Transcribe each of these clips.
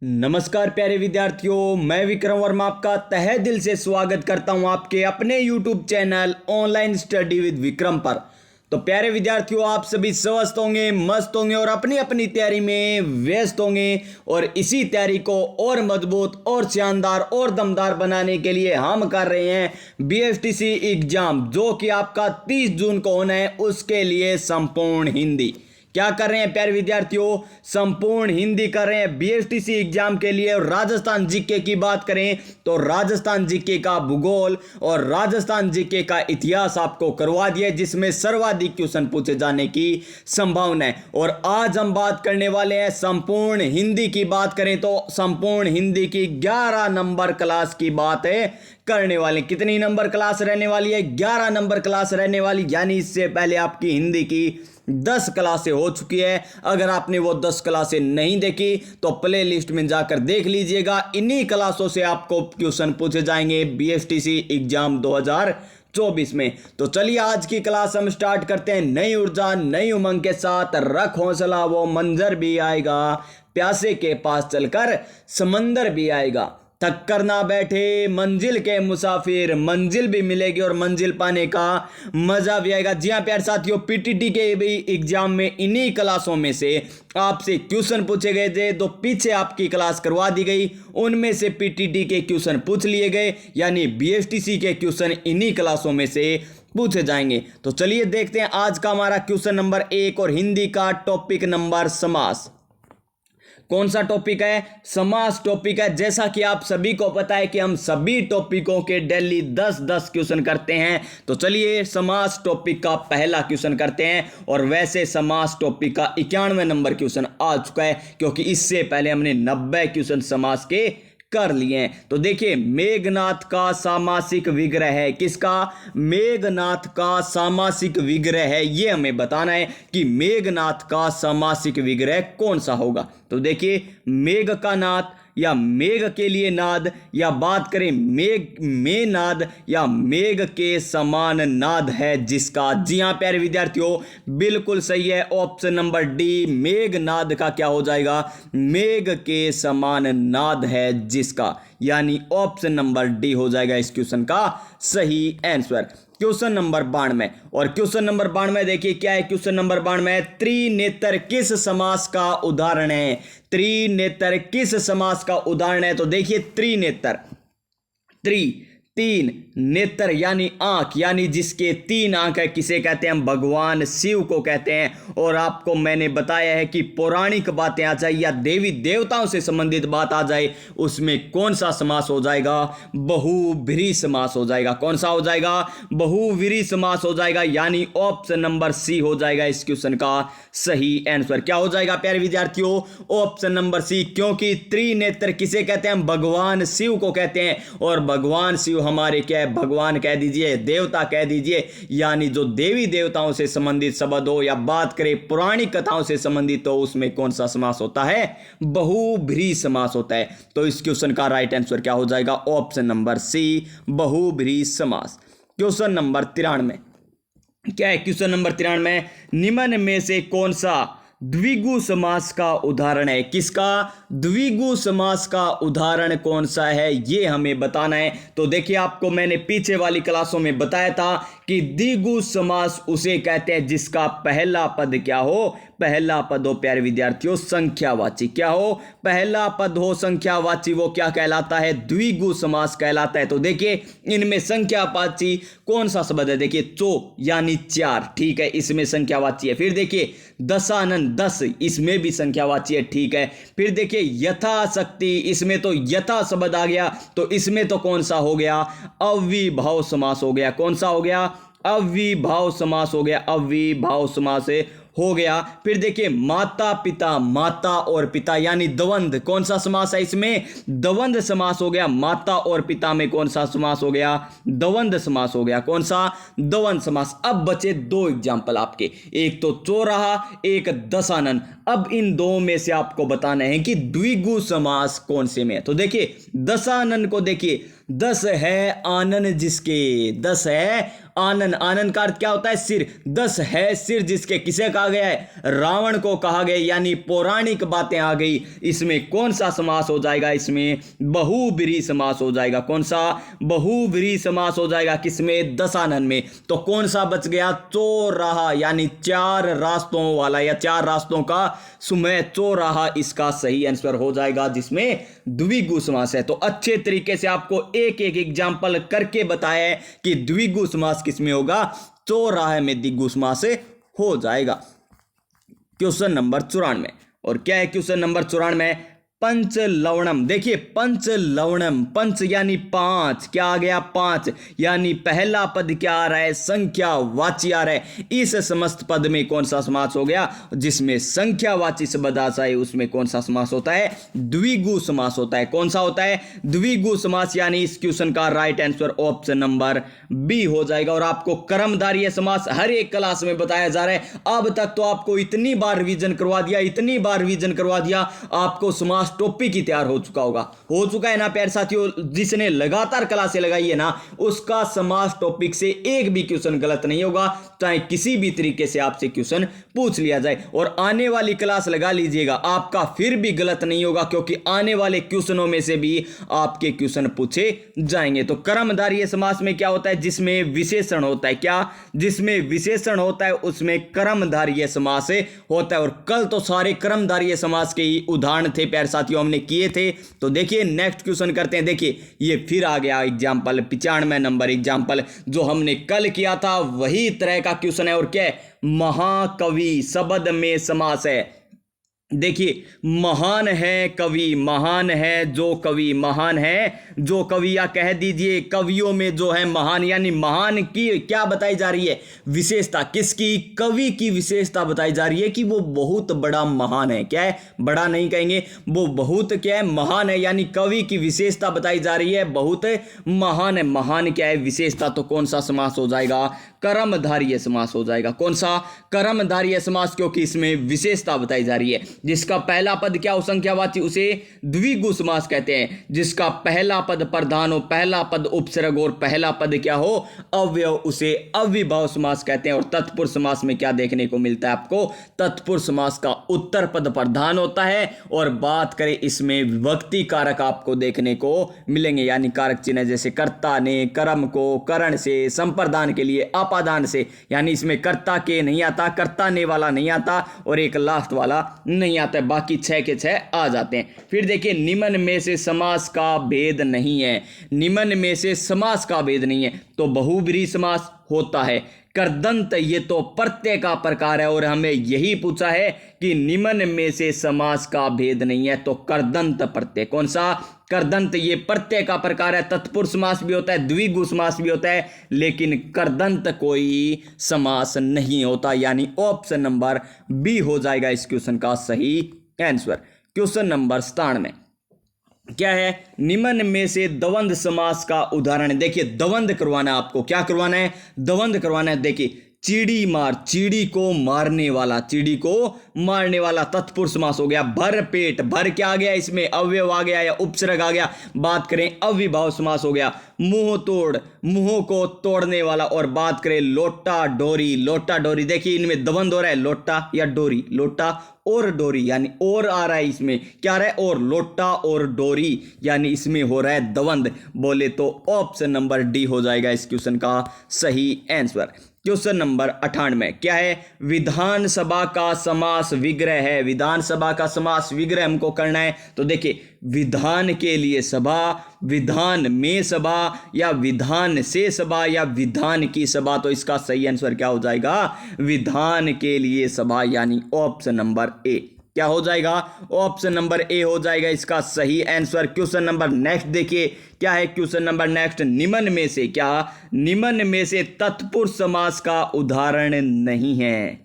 नमस्कार प्यारे विद्यार्थियों, मैं विक्रम वर्मा आपका तहे दिल से स्वागत करता हूं आपके अपने YouTube channel online study with Vikram पर। तो प्यारे विद्यार्थियों, आप सभी स्वस्थ होंगे, मस्त होंगे और अपनी अपनी तैयारी में व्यस्त होंगे। और इसी तैयारी को और मजबूत और शानदार और दमदार बनाने के लिए हम कर रहे हैं BFTC एग्जाम, जो कि आपका 30 जून को होना है। उसके लिए संपूर्ण हिंदी क्या कर रहे हैं प्यारे विद्यार्थियों, संपूर्ण हिंदी कर रहे हैं BFTC एग्जाम के लिए। और राजस्थान जीके की बात करें तो राजस्थान जीके का भूगोल और राजस्थान जीके का इतिहास आपको करवा दिया, जिसमें सर्वाधिक क्वेश्चन पूछे जाने की संभावना है। और आज हम बात करने वाले हैं संपूर्ण हिंदी की। बात करें तो संपूर्ण हिंदी की 11 नंबर क्लास की बात है करने वाले। कितनी नंबर क्लास रहने वाली है? 11 नंबर क्लास रहने वाली, यानी इससे पहले आपकी हिंदी की 10 क्लासें हो चुकी है। अगर आपने वो 10 क्लासें नहीं देखी तो प्ले लिस्ट में जाकर देख लीजिएगा। इन्हीं क्लासों से आपको क्वेश्चन पूछे जाएंगे BFTC एग्जाम 2024 में। तो चलिए आज की क्लास हम स्टार्ट करते हैं नई ऊर्जा नई उमंग के साथ। रख हौसला, वो मंजर भी आएगा, प्यासे के पास चलकर समंदर भी आएगा। थक कर ना बैठे मंजिल के मुसाफिर, मंजिल भी मिलेगी और मंजिल पाने का मजा भी आएगा। जी हाँ प्यारे साथियों, PTT के भी एग्जाम में इन्हीं क्लासों में से आपसे क्वेश्चन पूछे गए थे। तो पीछे आपकी क्लास करवा दी गई, उनमें से PTT के क्वेश्चन पूछ लिए गए, यानी BFTC के क्वेश्चन इन्हीं क्लासों में से पूछे जाएंगे। तो चलिए देखते हैं आज का हमारा क्वेश्चन नंबर 1 और हिंदी का टॉपिक नंबर समास। कौन सा टॉपिक है? समास टॉपिक है। जैसा कि आप सभी को पता है कि हम सभी टॉपिकों के डेली 10-10 क्वेश्चन करते हैं। तो चलिए समास टॉपिक का पहला क्वेश्चन करते हैं। और वैसे समास टॉपिक का 91 नंबर क्वेश्चन आ चुका है, क्योंकि इससे पहले हमने 90 क्वेश्चन समास के कर लिए हैं। तो देखिए, मेघनाथ का सामासिक विग्रह है। किसका? मेघनाथ का सामासिक विग्रह है। ये हमें बताना है कि मेघनाथ का सामासिक विग्रह कौन सा होगा। तो देखिए, मेघ का नाद या मेघ के लिए नाद, या बात करें में नाद या मेघ के समान नाद है जिसका। जी हाँ प्यारे विद्यार्थियों, बिल्कुल सही है ऑप्शन नंबर डी। मेघनाद का क्या हो जाएगा? मेघ के समान नाद है जिसका, यानी ऑप्शन नंबर डी हो जाएगा इस क्वेश्चन का सही आंसर। क्वेश्चन नंबर 92, और क्वेश्चन नंबर 92 देखिए क्या है। क्वेश्चन नंबर 92, त्रिनेत्र किस समास का उदाहरण है? त्रिनेत्र किस समास का उदाहरण है? तो देखिए, त्रिनेत्र, तीन नेत्र यानी आंख, यानी जिसके 3 आंख है, किसे कहते हैं हम? भगवान शिव को कहते हैं। और आपको मैंने बताया है कि पौराणिक बातें आ जाए या देवी देवताओं से संबंधित बात आ जाए, उसमें कौन सा समास हो जाएगा? बहुव्रीहि समास हो जाएगा। कौन सा हो जाएगा? बहुव्रीहि समास हो जाएगा, यानी ऑप्शन नंबर सी हो जाएगा इस क्वेश्चन का सही आंसर। क्या हो जाएगा प्यारे विद्यार्थियों? ऑप्शन नंबर सी, क्योंकि त्रिनेत्र किसे कहते हैं हम? भगवान शिव को कहते हैं। और भगवान शिव हमारे क्या है? भगवान कह दीजिए, देवता कह दीजिए, यानी जो देवी देवताओं से संबंधित शब्द हो या बात करें पौराणिक कथाओं से संबंधित हो, उसमें कौन सा समास होता है? बहुव्रीहि समास होता है। तो इस क्वेश्चन का राइट आंसर क्या हो जाएगा? ऑप्शन नंबर सी, बहुव्रीहि समास। क्वेश्चन नंबर 93 क्या है? क्वेश्चन नंबर 93, निम्न में से कौन सा द्विगु समास का उदाहरण है? किसका? द्विगु समास का उदाहरण कौन सा है, ये हमें बताना है। तो देखिए, आपको मैंने पीछे वाली क्लासों में बताया था कि द्विगु समास उसे कहते हैं जिसका पहला पद क्या हो? पहला पद हो प्यारे विद्यार्थियों संख्यावाची। क्या हो? पहला पद हो संख्यावाची। वो क्या कहलाता है? द्विगु समास कहलाता है। तो देखिए, इनमें संख्यावाची कौन सा शब्द है? देखिए, चो यानी 4, ठीक है, इसमें संख्यावाची है। फिर देखिए, दशानन 10, इसमें भी संख्यावाची है, ठीक है। फिर देखिए, यथाशक्ति, इसमें तो यथा शब्द आ गया, तो इसमें तो कौन सा हो गया? अविभाव समास हो गया। कौन सा हो गया? अविभाव समास हो गया। अविभाव समास हो गया। फिर देखिए, माता पिता, माता और पिता यानी द्वंद्व, कौन सा समास है इसमें? द्वंद्व समास हो गया। माता और पिता में कौन सा समास हो गया? द्वंद्व समास हो गया। कौन सा? द्वंद्व समास। अब बचे 2 एग्जाम्पल आपके, एक तो चो रहा, एक दशानन। अब इन 2 में से आपको बताना है कि द्विगु समास कौन से में है। तो देखिए, दशानन को देखिए, 10 है आनन जिसके, 10 है आनन, आनन का अर्थ क्या होता है? सिर। 10 है सिर जिसके, किसे कहा गया है? रावण को कहा गया, यानी पौराणिक बातें आ गई। इसमें कौन सा समास हो जाएगा? इसमें बहुब्रीहि समास हो जाएगा। कौन सा? बहुब्रीहि समास हो जाएगा। किसमें? दशानन में। तो कौन सा बच गया? चौराहा, यानी 4 रास्तों वाला या 4 रास्तों का सुमेह, चौराहा इसका सही आंसर हो जाएगा, जिसमें द्विगु समास है। तो अच्छे तरीके से आपको एक एक एग्जाम्पल करके बताया है कि द्विगु समास किसमें होगा? चौराहे में द्विगु समास हो जाएगा। क्वेश्चन नंबर 94, और क्या है क्वेश्चन नंबर 94? पंच लवणम। देखिए पंच लवणम, पंच यानी 5, क्या आ गया? 5, यानी पहला पद क्या आ रहा है? संख्यावाची आ रहा है। इस समस्त पद में कौन सा समास हो गया? जिसमें संख्यावाची शब्द आता है उसमें कौन सा समास होता है? द्विगु समास होता है। कौन सा होता है? द्विगु समास, यानी इस क्वेश्चन का right answer option number B हो जाएगा। और आपको कर्मधारय समास हर एक क्लास में बताया जा रहा है। अब तक तो आपको इतनी बार रिवीजन करवा दिया, इतनी बार रिवीजन करवा दिया, आपको समास टॉपिक ही तैयार हो चुका होगा। हो चुका है ना प्यारे साथियों? जिसने लगातार क्लासें लगाई है ना, उसका समास टॉपिक से एक भी क्वेश्चन गलत नहीं होगा, चाहे किसी भी तरीके से आपसे क्वेश्चन पूछ लिया जाए। और आने वाली क्लास लगा लीजिएगा, आपका फिर भी गलत नहीं होगा, क्योंकि आने वाले क्वेश्चनों में से भी आपके क्वेश्चन पूछे जाएंगे। तो कर्मधारय समास में क्या होता है? जिसमें विशेषण होता है। क्या? जिसमें विशेषण होता है उसमें कर्मधारय समास होता है। और कल तो सारे कर्मधारय समास के ही उदाहरण थे प्यारे साथियों, हमने किए थे। तो देखिए नेक्स्ट क्वेश्चन करते हैं। देखिए ये फिर आ गया एग्जाम्पल, 95 नंबर एग्जाम्पल जो हमने कल किया था वही तरह का क्वेश्चन है। और क्या है? महाकवि शब्द में समास है। देखिए महान है कवि, महान है जो कवि, महान है जो कवि, या कह दीजिए कवियों में जो है महान, यानी महान की क्या बताई जा रही है? विशेषता। किसकी? कवि की विशेषता बताई जा रही है कि वो बहुत बड़ा महान है। क्या है? बड़ा नहीं कहेंगे, वो बहुत क्या है? महान है, यानी कवि की विशेषता बताई जा रही है, बहुत महान है। महान क्या है? विशेषता। तो कौन सा समास हो जाएगा? कर्मधारय समास हो जाएगा। कौन सा? कर्मधारय समास, क्योंकि इसमें विशेषता बताई जा रही है। जिसका पहला पद क्या हो? संख्यावाची, उसे द्विगु समास कहते हैं। जिसका पहला पद प्रधान हो, पहला पद उपसर्ग और पहला पद क्या हो? अव्यय, उसे अविभाव समास कहते हैं। और तत्पुरुष समास में क्या देखने को मिलता है आपको? तत्पुरुष समास का उत्तर पद प्रधान होता है। और बात करें इसमें विभक्ति कारक आपको देखने को मिलेंगे, यानी कारक चिन्ह जैसे कर्ता ने, कर्म को, करण से, संप्रदान के लिए अपादान से, यानी इसमें कर्ता के नहीं आता, कर्ता ने वाला नहीं आता, और एक लास्ट वाला नहीं आता है। बाकी 6 के 6 आ जाते हैं। फिर देखिए निम्न में से समास का भेद नहीं है। निम्न में से समास का भेद नहीं है तो बहुब्रीहि समास होता है। करदंत ये तो प्रत्यय का प्रकार है, और हमें यही पूछा है कि निम्न में से समास का भेद नहीं है, तो करदंत प्रत्यय। कौन सा? करदंत ये प्रत्यय का प्रकार है। तत्पुरुष समास भी होता है, द्विगु समास भी होता है, लेकिन करदंत कोई समास नहीं होता, यानी ऑप्शन नंबर बी हो जाएगा इस क्वेश्चन का सही आंसर। क्वेश्चन नंबर 97 क्या है? निम्न में से द्वंद्व समास का उदाहरण। देखिए द्वंद्व करवाना है आपको। क्या करवाना है? द्वंद्व करवाना है। देखिए चिड़ी मार, चिड़ी को मारने वाला, चिड़ी को मारने वाला तत्पुरुष समास हो गया। भर पेट, भर क्या आ गया? इसमें अव्यय आ गया या उपसर्ग आ गया। बात करें अविभाव समास हो गया। मुंह तोड़, मुंहों को तोड़ने वाला। और बात करें लोटा डोरी, लोटा डोरी। देखिए इनमें द्वंद्व हो रहा है, लोटा या डोरी, लोटा और डोरी, यानी और आ रहा है इसमें, क्या आ रहा है? और, लोटा और डोरी, यानी इसमें हो रहा है द्वंद्व। बोले तो ऑप्शन नंबर डी हो जाएगा इस क्वेश्चन का सही आंसर। क्वेश्चन नंबर 98 क्या है? विधानसभा का समास विग्रह है। विधानसभा का समास विग्रह हमको करना है। तो देखिए विधान के लिए सभा, विधान में सभा, या विधान से सभा, या विधान की सभा। तो इसका सही आंसर क्या हो जाएगा? विधान के लिए सभा, यानी ऑप्शन नंबर ए। क्या हो जाएगा? ऑप्शन नंबर ए हो जाएगा इसका सही आंसर। क्वेश्चन नंबर नेक्स्ट देखिए क्या है? क्वेश्चन नंबर नेक्स्ट, निम्न में से क्या? निम्न में से तत्पुरुष समास का उदाहरण नहीं है।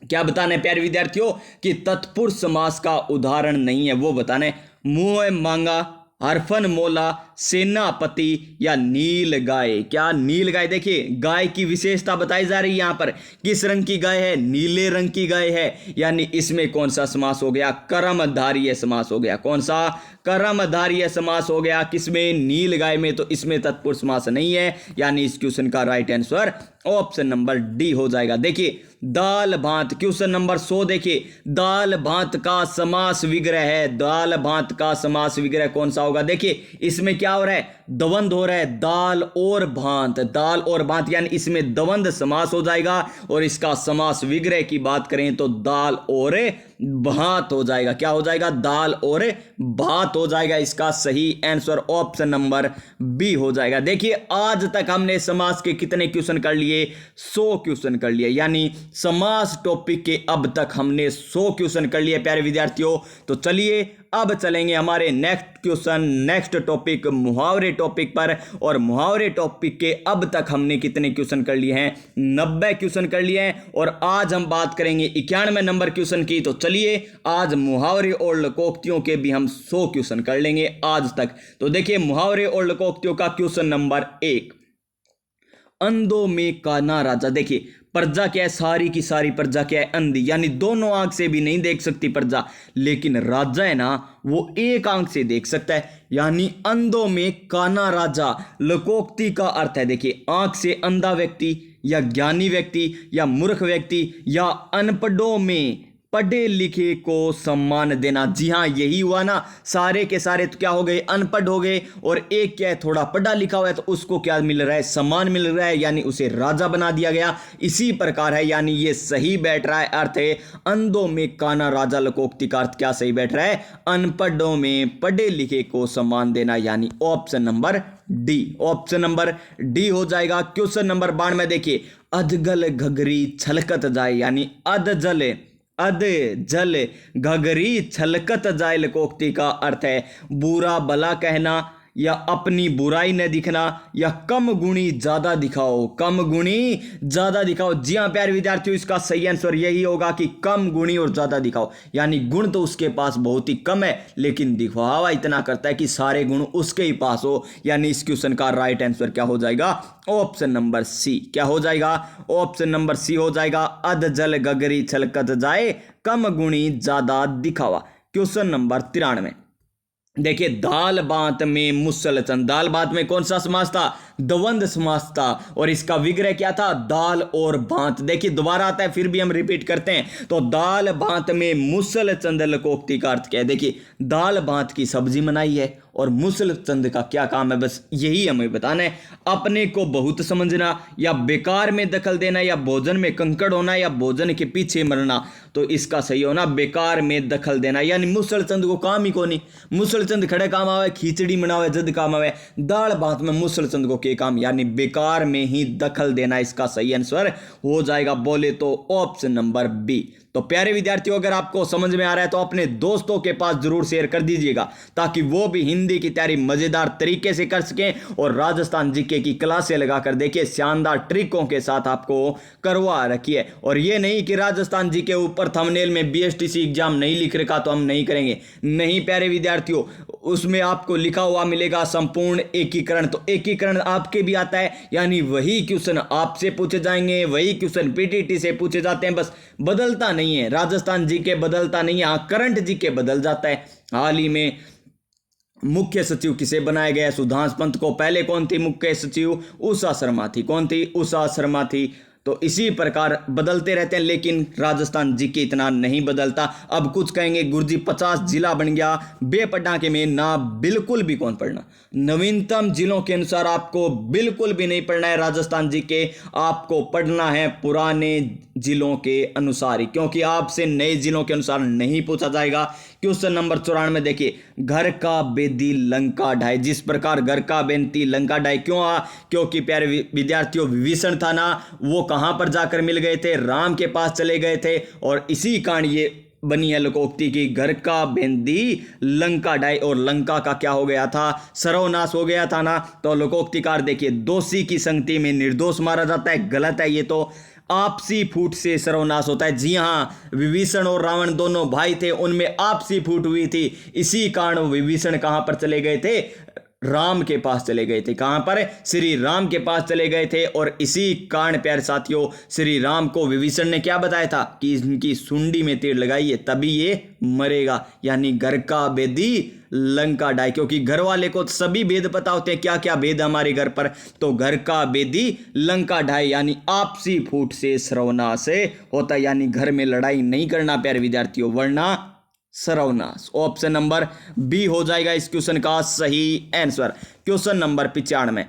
क्या बताना है प्यारे विद्यार्थियों? कि तत्पुरुष समास का उदाहरण नहीं है, वो बताना है। मुंह मांगा, हरफन मौला, सेनापति या नील गाय। क्या नील गाय? देखिए गाय की विशेषता बताई जा रही है यहाँ पर। किस रंग की गाय है? नीले रंग की गाय है। यानी इसमें कौन सा समास हो गया? कर्मधारय समास हो गया। कौन सा? कर्मधारय समास हो गया। किसमें? नील गाय में। तो इसमें तत्पुरुष समास नहीं है, यानी इस क्वेश्चन का right answer option number D हो जाएगा। देखिए दाल भात, क्वेश्चन नंबर 100 देखिए, दाल भात का समास विग्रह है। दाल भात का समास विग्रह कौन सा होगा? देखिए इसमें क्या हो रहा है? द्वंद्व हो रहा है, दाल और भात। दाल और भात यानी इसमें द्वंद्व समास हो जाएगा, और इसका समास विग्रह की बात करें तो दाल और भात हो जाएगा। क्या हो जाएगा? दाल और भात हो जाएगा। इसका सही आंसर ऑप्शन नंबर बी हो जाएगा। देखिए आज तक हमने समास के कितने क्वेश्चन कर लिए? 100 क्वेश्चन कर लिए, यानी समास टॉपिक के अब तक हमने 100 क्वेश्चन कर लिए प्यारे विद्यार्थियों। तो चलिए अब चलेंगे हमारे नेक्स्ट क्वेश्चन, नेक्स्ट टॉपिक मुहावरे टॉपिक पर। और मुहावरे टॉपिक के अब तक हमने कितने क्वेश्चन कर लिए हैं? 90 क्वेश्चन कर लिए हैं, और आज हम बात करेंगे 91 नंबर क्वेश्चन की। तो चलिए आज मुहावरे और लोकोक्तियों के भी हम 100 क्वेश्चन कर लेंगे आज तक। तो देखिए मुहावरे और लोकोक्तियों का क्वेश्चन नंबर 1, अंधों में काना राजा। देखिए प्रजा क्या है? सारी की सारी प्रजा क्या है? अंधी, यानी दोनों आंख से भी नहीं देख सकती प्रजा, लेकिन राजा है ना वो एक आंख से देख सकता है, यानी अंधों में काना राजा। लोकोक्ति का अर्थ है देखिए, आंख से अंधा व्यक्ति या ज्ञानी व्यक्ति या मूर्ख व्यक्ति या अनपढ़ों में पढ़े लिखे को सम्मान देना। जी हाँ यही हुआ ना, सारे के सारे तो क्या हो गए? अनपढ़ हो गए, और एक क्या है? थोड़ा पढ़ा लिखा हुआ है, तो उसको क्या मिल रहा है? सम्मान मिल रहा है, यानी उसे राजा बना दिया गया। इसी प्रकार है, यानी ये सही बैठ रहा है। अर्थ है अंधों में काना राजा। लोकोक्ति का अर्थ क्या सही बैठ रहा है? अनपढ़ों में पढ़े लिखे को सम्मान देना, यानी option number D. Option number D हो जाएगा। क्वेश्चन नंबर 92 देखिए, अधगल घघरी छलकत जाए, यानी अध जल घघरी छलकत जाए। लोकोक्ति का अर्थ है बुरा भला कहना, या अपनी बुराई न दिखना, या कम गुणी ज्यादा दिखाओ। कम गुणी ज्यादा दिखाओ। जी हाँ प्यारे विद्यार्थियों, इसका सही आंसर यही होगा कि कम गुणी और ज्यादा दिखाओ, यानी गुण तो उसके पास बहुत ही कम है, लेकिन दिखावा इतना करता है कि सारे गुण उसके ही पास हो। यानी इस क्वेश्चन का राइट आंसर क्या हो जाएगा? Option number C. क्या हो जाएगा? ऑप्शन नंबर सी हो जाएगा। अध जल गगरी छलकत जाए, कम गुणी ज्यादा दिखावा। क्वेश्चन नंबर 93 देखिए, दाल बात में मुसलचंद। दाल बात में कौन सा समास था? द्वंद्व समास था, और इसका विग्रह क्या था? दाल और भात। देखिए दोबारा आता है, फिर भी हम रिपीट करते हैं। तो दाल भात में मुसलचंद लोकोक्ति का अर्थ क्या है? देखिए दाल भात की सब्जी बनाई है, और मुसलचंद का क्या काम है? बस यही हमें बताना है। अपने को बहुत समझना, या बेकार में दखल देना, या भोजन में कंकड़ होना, या भोजन के पीछे मरना। तो इसका सही होना बेकार में दखल देना, यानी मुसलचंद को काम ही को नहीं। मुसलचंद खड़े काम आवे, खिचड़ी बनावे जद काम आवे। दाल भात में मुसलचंद को के काम, यानी बेकार में ही दखल देना। इसका सही आंसर हो जाएगा बोले तो ऑप्शन नंबर बी। तो प्यारे विद्यार्थियों, अगर आपको समझ में आ रहा है तो अपने दोस्तों के पास जरूर शेयर कर दीजिएगा, ताकि वो भी हिंदी की तैयारी मजेदार तरीके से कर सकें, और राजस्थान जीके की क्लासें लगाकर देखिए, शानदार ट्रिकों के साथ आपको करवा रखी है। और ये नहीं कि राजस्थान जीके ऊपर थंबनेल में बीएसटीसी एग्जाम नहीं लिख रखा तो हम नहीं करेंगे। नहीं प्यारे विद्यार्थियों, उसमें आपको लिखा हुआ मिलेगा संपूर्ण एकीकरण। तो एकीकरण आपके भी आता है, यानी वही क्वेश्चन आपसे पूछे जाएंगे, वही क्वेश्चन पीटीटी से पूछे जाते हैं, बस बदलता नहीं है। राजस्थान जीके बदलता नहीं है, हाँ करंट जीके बदल जाता है। हाल ही में मुख्य सचिव किसे बनाया गया? सुधांशु पंत को। पहले कौन थी मुख्य सचिव? उषा शर्मा थी। कौन थी? उषा शर्मा थी। तो इसी प्रकार बदलते रहते हैं, लेकिन राजस्थान जीके इतना नहीं बदलता। अब कुछ कहेंगे गुरुजी 50 जिला बन गया, बेपढ़ा के में ना, बिल्कुल भी कौन पढ़ना। नवीनतम जिलों के अनुसार आपको बिल्कुल भी नहीं पढ़ना है राजस्थान जीके, आपको पढ़ना है पुराने जिलों के अनुसार ही, क्योंकि आपसे नए जिलों के अनुसार नहीं पूछा जाएगा। क्वेश्चन नंबर 94 देखिए, घर का बेदी लंका ढाई। जिस प्रकार घर का बेंती लंका ढाई क्यों आ? क्योंकि प्यारे विद्यार्थियों, विभीषण था ना, वो कहां पर जाकर मिल गए थे? राम के पास चले गए थे, और इसी कारण ये बनी है लोकोक्ति की, घर का बेंदी लंका ढाई। और लंका का क्या हो गया था? सर्वनाश हो गया था ना। तो लोकोक्तिकार देखिए, दोषी की संगति में निर्दोष मारा जाता है, गलत है ये तो। आपसी फूट से सर्वनाश होता है। जी हाँ, विभीषण और रावण दोनों भाई थे, उनमें आपसी फूट हुई थी। इसी कारण विभीषण कहां पर चले गए थे? राम के पास चले गए थे। कहां पर? श्री राम के पास चले गए थे। और इसी कारण प्यारे साथियों, श्री राम को विभीषण ने क्या बताया था कि इनकी सुंडी में तीर लगाइए तभी ये मरेगा, यानी घर का भेदी लंका ढाई। क्योंकि घर वाले को सभी भेद पता होते हैं, क्या क्या भेद हमारे घर पर, तो घर का भेदी लंका ढाई, यानी आपसी फूट से सर्वनाश होता है। यानी घर में लड़ाई नहीं करना प्यारे विद्यार्थियों, वरना सर्वनाश। ऑप्शन नंबर बी हो जाएगा इस क्वेश्चन का सही आंसर। क्वेश्चन नंबर 95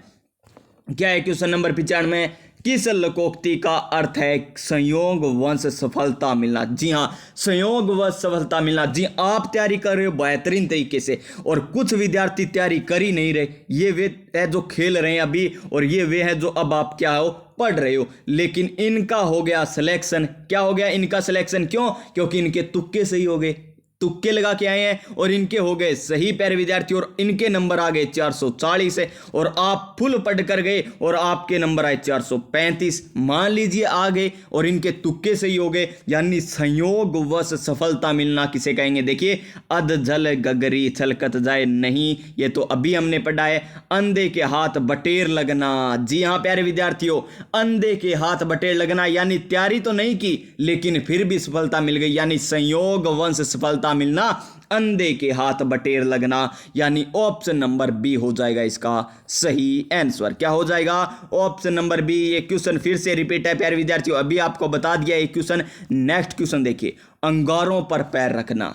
क्या है? क्वेश्चन नंबर 95 किस लोकोक्ति का अर्थ है संयोग वंश सफलता मिलना? जी हाँ, संयोग वंश सफलता मिलना। जी, आप तैयारी कर रहे हो बेहतरीन तरीके से, और कुछ विद्यार्थी तैयारी कर ही नहीं रहे। ये वे है जो खेल रहे हैं अभी, और ये वे है जो अब आप क्या हो, पढ़ रहे हो। लेकिन इनका हो गया सिलेक्शन। क्या हो गया इनका सिलेक्शन? क्यों? क्योंकि इनके तुक्के सही हो गए, तुक्के लगा के आए हैं और इनके हो गए सही प्यारे विद्यार्थी, और इनके नंबर आ गए 440 से, और आप फुल पढ़ कर गए और आपके नंबर आए 435। मान लीजिए आ गए और इनके तुक्के सही हो गए, यानी संयोग वश सफलता मिलना किसे कहेंगे? देखिए, अध जल गगरी छलकत जाए नहीं, ये तो अभी हमने पढ़ा है। अंधे के हाथ बटेर लगना। जी हाँ प्यारे विद्यार्थियों, अंधे के हाथ बटेर लगना, यानी तैयारी तो नहीं की लेकिन फिर भी सफलता मिल गई, यानी संयोग वंश सफलता मिलना, अंधे के हाथ बटेर लगना, यानी ऑप्शन नंबर बी हो जाएगा इसका सही आंसर। क्या हो जाएगा? Option number B. ये क्वेश्चन फिर से रिपीट है प्यारे विद्यार्थियों, अभी आपको बता दिया ये क्वेश्चन। नेक्स्ट क्वेश्चन देखिए, अंगारों पर पैर रखना।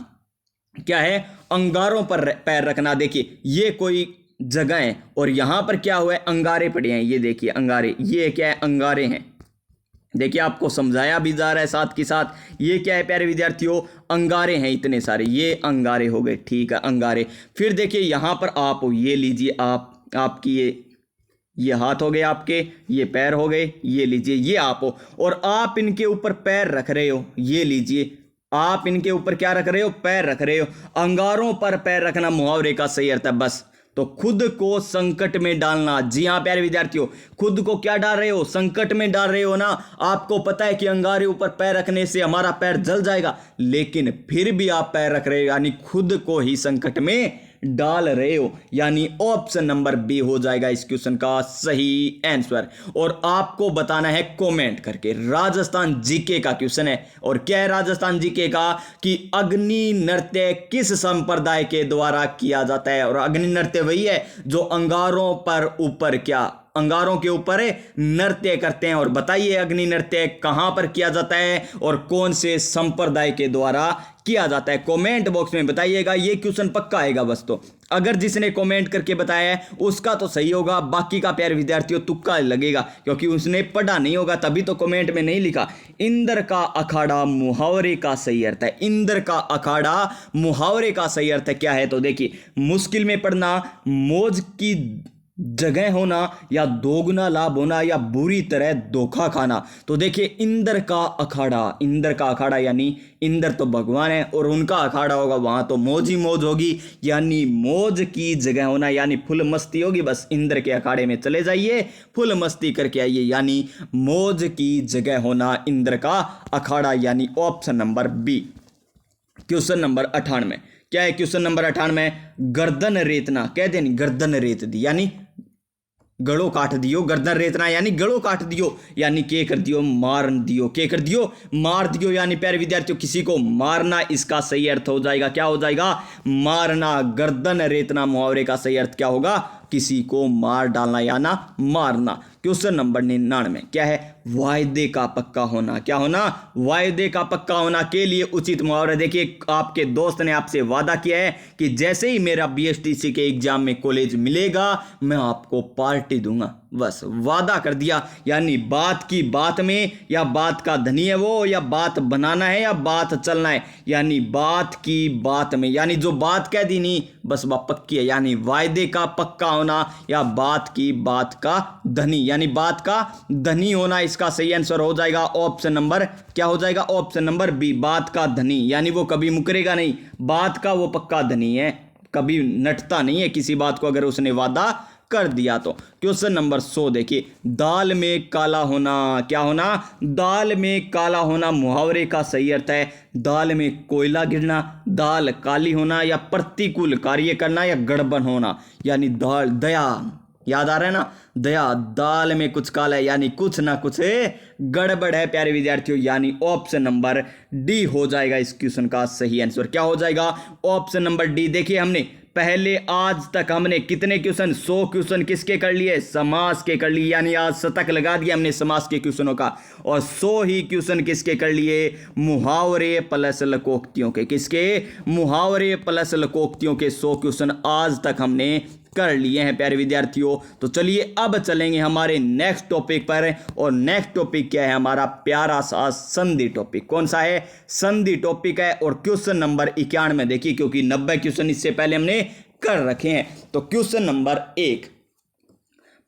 क्या है? अंगारों पर पैर रखना। देखिए, ये कोई जगह है और यहां पर क्या हुआ है, अंगारे पड़े हैं। ये देखिए अंगारे, ये क्या है? अंगारे हैं। देखिए, आपको समझाया भी जा रहा है साथ के साथ। ये क्या है प्यारे विद्यार्थियों? अंगारे हैं इतने सारे, ये अंगारे हो गए। ठीक है, अंगारे। फिर देखिए यहां पर आप हो, ये लीजिए आप, आपकी ये हाथ हो गए आपके, ये पैर हो गए, ये लीजिए ये आप हो, और आप इनके ऊपर पैर रख रहे हो। ये लीजिए, आप इनके ऊपर क्या रख रहे हो? पैर रख रहे हो। अंगारों पर पैर रखना मुहावरे का सही अर्थ है बस। तो खुद को संकट में डालना। जी हाँ प्यारे विद्यार्थियों, खुद को क्या डाल रहे हो? संकट में डाल रहे हो ना। आपको पता है कि अंगारे ऊपर पैर रखने से हमारा पैर जल जाएगा, लेकिन फिर भी आप पैर रख रहे हो, यानी खुद को ही संकट में डाल रहे हो, यानी ऑप्शन नंबर बी हो जाएगा इस क्वेश्चन का सही आंसर। और आपको बताना है कमेंट करके। राजस्थान जीके का क्वेश्चन है, और क्या है राजस्थान जीके का? कि अग्नि नृत्य किस संप्रदाय के द्वारा किया जाता है? और अग्नि नृत्य वही है जो अंगारों पर ऊपर क्या, अंगारों के ऊपर नृत्य करते हैं। और बताइए अग्नि नृत्य कहां पर किया जाता है और कौन से संप्रदाय के द्वारा किया जाता है? कमेंट बॉक्स में बताइएगा। ये क्वेश्चन पक्का आएगा बस। तो अगर जिसने कमेंट करके बताया है उसका तो सही होगा, बाकी का प्यारे विद्यार्थियों तुक्का लगेगा, क्योंकि उसने पढ़ा नहीं होगा तभी तो कमेंट में नहीं लिखा। इंद्र का अखाड़ा मुहावरे का सही अर्थ है। इंद्र का अखाड़ा मुहावरे का सही अर्थ क्या है? तो देखिए, मुश्किल में पढ़ना, मौज की जगह होना, या दोगुना लाभ होना, या बुरी तरह धोखा खाना। तो देखिए, इंद्र का अखाड़ा, इंद्र का अखाड़ा यानी इंद्र तो भगवान है और उनका अखाड़ा होगा, वहां तो मौज ही मौज होगी, यानी मौज की जगह होना, यानी फुल मस्ती होगी। बस इंद्र के अखाड़े में चले जाइए, फुल मस्ती करके आइए, यानी मौज की जगह होना इंद्र का अखाड़ा, यानी option number B. Question number 98 क्या है? क्वेश्चन नंबर 98 गर्दन रेतना। कहते नहीं गर्दन रेत दी, यानी गड़ो काट दियो। गर्दन रेतना यानी गड़ो काट दियो, यानी के कर दियो, मार दियो। के कर दियो, मार दियो, यानी प्यारे विद्यार्थियों किसी को मारना, इसका सही अर्थ हो जाएगा। क्या हो जाएगा? मारना। गर्दन रेतना मुहावरे का सही अर्थ क्या होगा? किसी को मार डालना या ना मारना। क्वेश्चन नंबर 99 क्या है? वायदे का पक्का होना। क्या होना? वायदे का पक्का होना के लिए उचित मुहावरा। देखिए, आपके दोस्त ने आपसे वादा किया है कि जैसे ही मेरा बीएसटीसी के एग्जाम में कॉलेज मिलेगा मैं आपको पार्टी दूंगा। बस वादा कर दिया, यानी बात की बात में, या बात का धनी है वो, या बात बनाना है, या बात चलना है, यानी बात की बात में, यानी जो बात कह दी नहीं बस वह पक्की है, यानी वायदे का पक्का होना, या बात की बात का धनी, यानी बात का धनी होना। इसका सही आंसर हो जाएगा ऑप्शन नंबर, क्या हो जाएगा? ऑप्शन नंबर बी, बात का धनी, यानी वो कभी मुकरेगा नहीं, बात का वो पक्का धनी है, कभी नटता नहीं है किसी बात को अगर उसने वादा कर दिया। तो क्वेश्चन नंबर 100 देखिए, दाल में काला होना, क्या होना, दाल में काला होना मुहावरे का सही अर्थ है दाल में कोयला गिरना, दाल काली होना, या प्रतिकूल कार्य करना, या गड़बड़ होना। यानी दाल दया, याद आ रहा है ना, दया, दाल में कुछ काला है यानी कुछ ना कुछ गड़बड़ है प्यारे विद्यार्थियों। यानी ऑप्शन नंबर डी हो जाएगा इस क्वेश्चन का सही आंसर। क्या हो जाएगा, ऑप्शन नंबर डी। देखिए हमने पहले आज तक हमने कितने क्वेश्चन, 100 क्वेश्चन किसके कर लिए, समास के कर लिए, यानी आज शतक लगा दिया हमने समास के क्वेश्चनों का। और 100 ही क्वेश्चन किसके कर लिए, मुहावरे प्लस लोकोक्तियों के। किसके, मुहावरे प्लस लोकोक्तियों के 100 क्वेश्चन आज तक हमने कर लिए हैं प्यारे विद्यार्थियों। तो चलिए अब चलेंगे हमारे नेक्स्ट टॉपिक पर, और नेक्स्ट टॉपिक क्या है हमारा, प्यारा सा संधि टॉपिक। कौन सा है, संधि टॉपिक है। और क्वेश्चन नंबर 91 देखिए, क्योंकि 90 क्वेश्चन इससे पहले हमने कर रखे हैं। तो क्वेश्चन नंबर 1,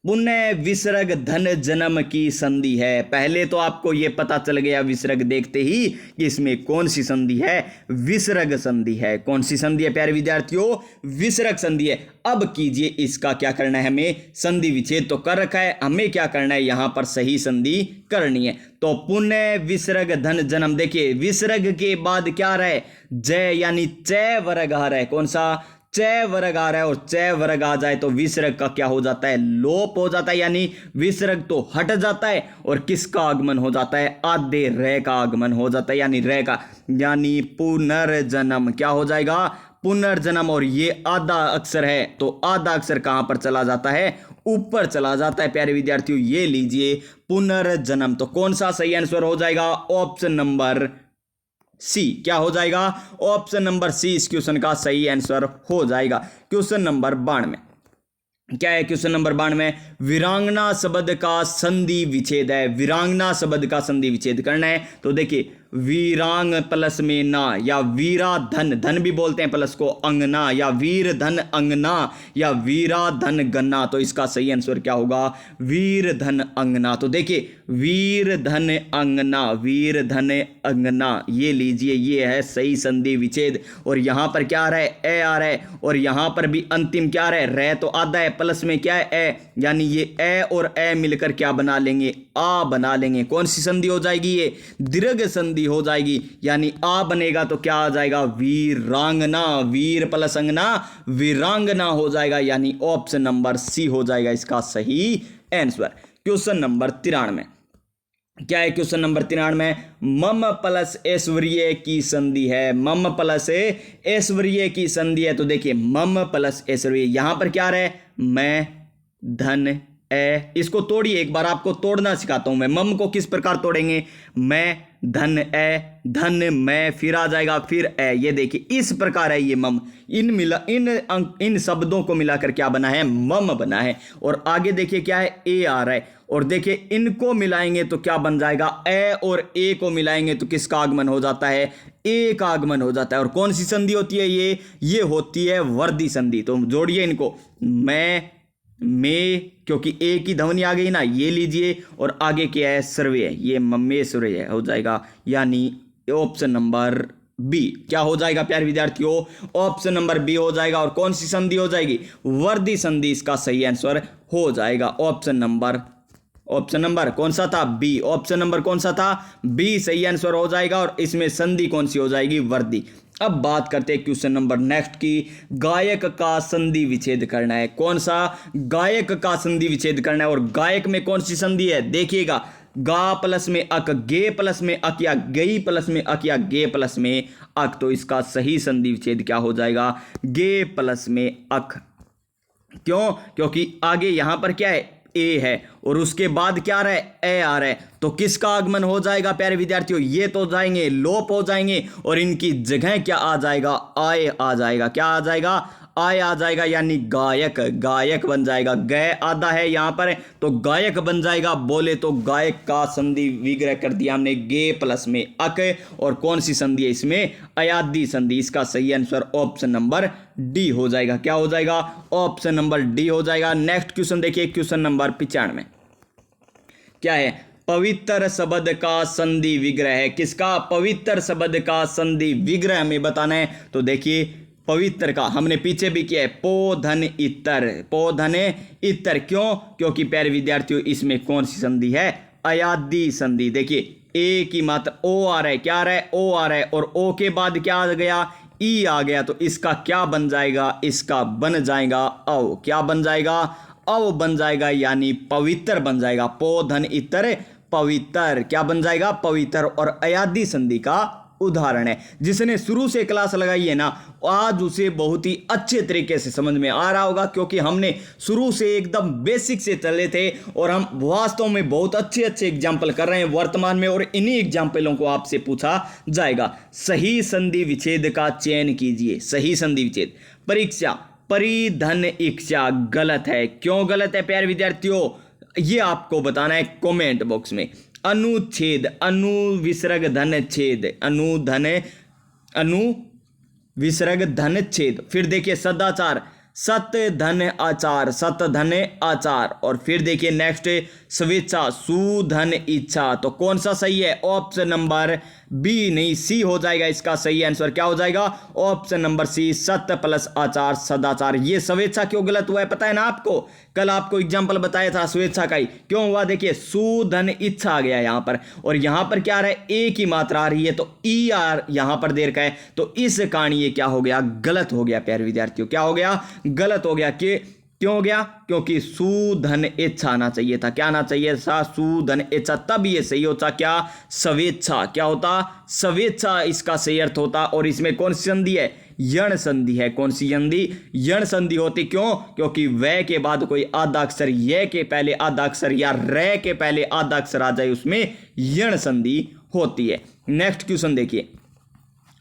पुण्य विसर्ग धन जन्म की संधि है। पहले तो आपको यह पता चल गया विसर्ग देखते ही कि इसमें कौन सी संधि है, विसर्ग संधि है। कौन सी संधि है प्यारे विद्यार्थियों, विसर्ग संधि है। अब कीजिए इसका क्या करना है, हमें संधि विच्छेद तो कर रखा है, हमें क्या करना है, यहां पर सही संधि करनी है। तो पुण्य विसर्ग धन जन्म, देखिए विसर्ग के बाद क्या आ रहा है, जय यानी च वर्ग आ रहा है। कौन सा, च वर्ग आ रहा है। और च वर्ग आ जाए तो विसर्ग का क्या हो जाता है, लोप हो जाता है, यानी विसर्ग तो हट जाता है। और किसका आगमन हो जाता है, आधे रे का आगमन हो जाता है, यानी रे का, यानी पुनर्जन्म। क्या हो जाएगा, पुनर्जन्म। और ये आधा अक्षर है, तो आधा अक्षर कहां पर चला जाता है, ऊपर चला जाता है प्यारे विद्यार्थियों। ये लीजिए पुनर्जन्म। तो कौन सा सही आंसर हो जाएगा, ऑप्शन नंबर सी। क्या हो जाएगा, ऑप्शन नंबर सी इस क्वेश्चन का सही आंसर हो जाएगा। क्वेश्चन नंबर 92 क्या है, क्वेश्चन नंबर 92, वीरांगना शब्द का संधि विच्छेद है। वीरांगना शब्द का संधि विच्छेद करना है। तो देखिए वीरांग प्लस में ना, या वीरा धन, धन भी बोलते हैं प्लस को, अंगना, या वीर धन अंगना, या वीरा धन गन्ना। तो इसका सही आंसर क्या होगा, वीर धन अंगना। तो देखिए वीर धन अंगना, वीर धन अंगना, ये लीजिए ये है सही संधि विच्छेद। और यहां पर क्या आ रहा है, ए आ रहा है। और यहां पर भी अंतिम क्या आ रहा है, रे तो आधा है, प्लस में क्या है, ए, यानी ये ए और ए मिलकर क्या बना लेंगे, आ बना लेंगे। कौन सी संधि हो जाएगी, ये दीर्घ संधि हो जाएगी। यानी आ बनेगा तो क्या आ जाएगा, वीरांगना, वीर प्लस अंगना वीरांगना हो जाएगा। यानी ऑप्शन नंबर सी हो जाएगा इसका सही आंसर। क्वेश्चन नंबर 93 क्या है, क्वेश्चन नंबर 93, मम प्लस ऐश्वर्य की संधि है। मम प्लस ऐश्वर्य की संधि है। तो देखिए मम प्लस ऐश्वर्य, यहां पर क्या रहा है, मैं धन ए, इसको तोड़िए, एक बार आपको तोड़ना सिखाता हूं मैं। मम को किस प्रकार तोड़ेंगे, मैं धन ए, धन मैं, फिर आ जाएगा फिर ए। ये देखिए इस प्रकार है ये मम। इन शब्दों को मिलाकर क्या बना है, मम बना है। और आगे देखिए क्या है, ए आ रहा है। और देखिए इनको मिलाएंगे तो क्या बन जाएगा, ए और ए को मिलाएंगे तो किसका आगमन हो जाता है, ए का आगमन हो जाता है। और कौन सी संधि होती है ये होती है वर्धी संधि। तो जोड़िए इनको, मैं में, क्योंकि ए की ध्वनि आ गई ना, ये लीजिए। और आगे क्या है, सर्वे, ये मम्मे सर्वे हो जाएगा। यानी ऑप्शन नंबर बी क्या हो जाएगा प्यारे विद्यार्थियों, ऑप्शन नंबर बी हो जाएगा। और कौन सी संधि हो जाएगी, वर्धी संधि इसका सही आंसर हो जाएगा। ऑप्शन नंबर कौन सा था, बी। ऑप्शन नंबर कौन सा था, बी सही आंसर हो जाएगा। और इसमें संधि कौन सी हो जाएगी, वर्धी। अब बात करते हैं क्वेश्चन नंबर नेक्स्ट की, गायक का संधि विच्छेद करना है। कौन सा, गायक का संधि विच्छेद करना है। और गायक में कौन सी संधि है, देखिएगा, गा प्लस में अक, गे प्लस में अक, या गई प्लस में अक, या गे प्लस में अक। तो इसका सही संधि विच्छेद क्या हो जाएगा, गे प्लस में अक। क्यों, क्योंकि आगे यहां पर क्या है, ए है, और उसके बाद क्या आ रहा है, ए आ रहा है। तो किसका आगमन हो जाएगा प्यारे विद्यार्थियों, ये तो जाएंगे, लोप हो जाएंगे। और इनकी जगह क्या आ जाएगा, आय आ जाएगा। क्या आ जाएगा, आय आ जाएगा। यानी गायक, गायक बन जाएगा। गय आधा है यहां पर, तो गायक बन जाएगा। बोले तो गायक का संधि विग्रह कर दिया हमने, गे प्लस में अक। और कौन सी संधि है इसमें, अयादी संधि। इसका सही आंसर ऑप्शन नंबर डी हो जाएगा। क्या हो जाएगा, ऑप्शन नंबर डी हो जाएगा। नेक्स्ट क्वेश्चन देखिए, क्वेश्चन नंबर 95 क्या है, पवित्र शब्द का संधि विग्रह है। किसका, पवित्र शब्द का संधि विग्रह हमें बताना है। तो देखिए पवित्र का हमने पीछे भी किया है, पो धन इतर, पो धन इतर। क्यों? क्योंकि प्यारे विद्यार्थियों इसमें कौन सी संधि है? अयादी संधि। देखिए ए की मात्रा ओ आ रहा है, क्या आ रहा है? ओ आ रहा है, और ओ के बाद क्या आ गया? ई आ गया। तो इसका क्या बन जाएगा? इसका बन जाएगा अव। क्या बन जाएगा? अव बन जाएगा, यानी पवित्र बन जाएगा। पो धन इतर पवित्र, क्या बन जाएगा? पवित्र। और अयादी संधि का उदाहरण है। जिसने शुरू से क्लास लगाई है ना, आज उसे बहुत ही अच्छे तरीके से समझ में आ रहा होगा, क्योंकि हमने शुरू से एकदम बेसिक से चले थे और हम वास्तव में बहुत अच्छे अच्छे एग्जाम्पल कर रहे हैं वर्तमान में, और इन्हीं एग्जाम्पलों को आपसे पूछा जाएगा। सही संधि विच्छेद का चयन कीजिए। सही संधि विच्छेद। परीक्षा परिधन इच्छा गलत है। क्यों गलत है प्यारे विद्यार्थियों? ये आपको बताना है कमेंट बॉक्स में। अनुच्छेद, अनु विसर्ग धन छेद, अनु विसर्ग धन छेद। फिर देखिए सदाचार, सत धन आचार, सत धन आचार। और फिर देखिए नेक्स्ट स्वेच्छा, सुधन इच्छा। तो कौन सा सही है? ऑप्शन नंबर बी, नहीं सी हो जाएगा इसका सही आंसर। क्या हो जाएगा? ऑप्शन नंबर सी, सत्य प्लस आचार सदाचार। ये स्वेच्छा क्यों गलत हुआ है पता है ना आपको? कल आपको एग्जाम्पल बताया था स्वेच्छा का ही। क्यों हुआ? देखिए सुधन इच्छा आ गया यहाँ पर, और यहाँ पर क्या आ रहा है? ए की मात्रा आ रही है, तो ई आर यहाँ पर देर का है, तो इस कारण ये क्या हो गया? गलत हो गया प्यारे विद्यार्थियों। क्या हो गया? गलत हो गया। कि क्यों हो गया? क्योंकि सुधन इच्छा आना चाहिए था। क्या आना चाहिए था? सुधन इच्छा। तब ये सही होता क्या? स्वेच्छा। क्या होता? स्वेच्छा इसका सही अर्थ होता। और इसमें कौन सी संधि है? यण संधि है। कौन सी संधि? यण संधि होती। क्यों? क्योंकि वह के बाद कोई आधा अक्षर, ये के पहले आधा अक्षर या रे के पहले आधा अक्षर आ जाए, उसमें यण संधि होती है। नेक्स्ट क्वेश्चन देखिए,